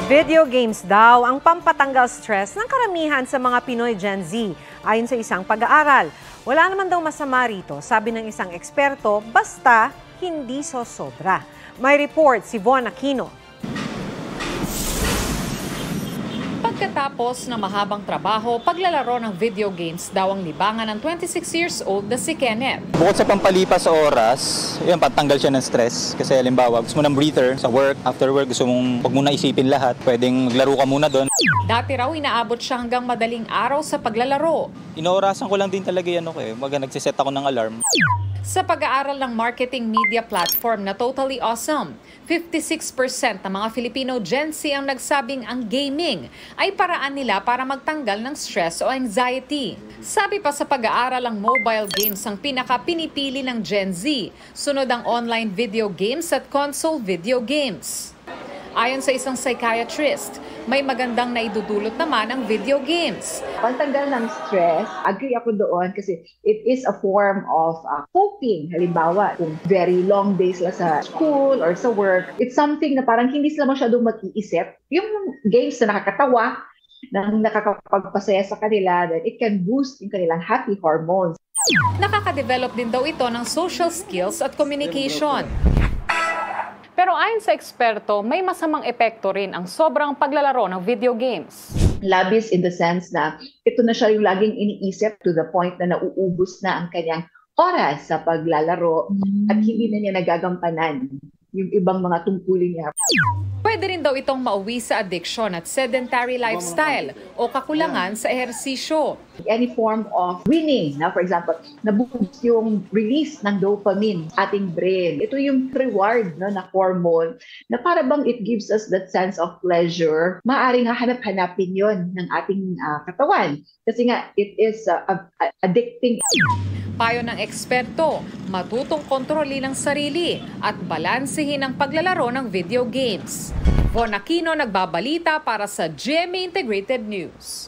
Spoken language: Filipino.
Video games daw ang pampatanggal stress ng karamihan sa mga Pinoy Gen Z, ayon sa isang pag-aaral. Wala naman daw masama rito, sabi ng isang eksperto, basta hindi sosobra. May report si Von Aquino. Pagkatapos ng mahabang trabaho, paglalaro ng video games daw ang libangan ng 26 years old na si Kenneth. Bukod sa pampalipas sa oras, yun, patanggal siya ng stress. Kasi halimbawa, gusto mo ng breather sa work, after work, gusto mong huwag muna isipin lahat. Pwedeng maglaro ka muna doon. Dati raw inaabot siya hanggang madaling araw sa paglalaro. Inoorasan ko lang din talaga yan nagsiset ako ng alarm. Sa pag-aaral ng marketing media platform na Totally Awesome, 56% ng mga Filipino Gen Z ang nagsabing ang gaming ay paraan nila para magtanggal ng stress o anxiety. Sabi pa sa pag-aaral, ang mobile games ang pinaka-pinipili ng Gen Z. Sunod ang online video games at console video games. Ayon sa isang psychiatrist, may magandang naidudulot naman ang video games. Pantanggal ng stress, agree ako doon kasi it is a form of coping. Halimbawa, kung very long days lang sa school or sa work, it's something na parang hindi sila masyadong mag-iisip. Yung games na nakakatawa, na nakakapagpasaya sa kanila, that it can boost yung kanilang happy hormones. Nakaka-develop din daw ito ng social skills at communication. Pero ayon sa eksperto, may masamang epekto rin ang sobrang paglalaro ng video games. Labis in the sense na ito na siya yung laging iniisip to the point na nauubos na ang kanyang oras sa paglalaro at hindi na niya nagagampanan yung ibang mga tungkulin niya. Pwede rin daw itong mauwi sa addiction at sedentary lifestyle o kakulangan sa ehersisyo. Any form of winning, na for example, naboost yung release ng dopamine ating brain. Ito yung reward na hormone na para bang it gives us that sense of pleasure. Maaring hanap-hanapin yon ng ating katawan kasi nga it is addicting. Payo ng eksperto, matutong kontrolin ang sarili at balansehin ang paglalaro ng video games. Von Aquino nagbabalita para sa GMA Integrated News.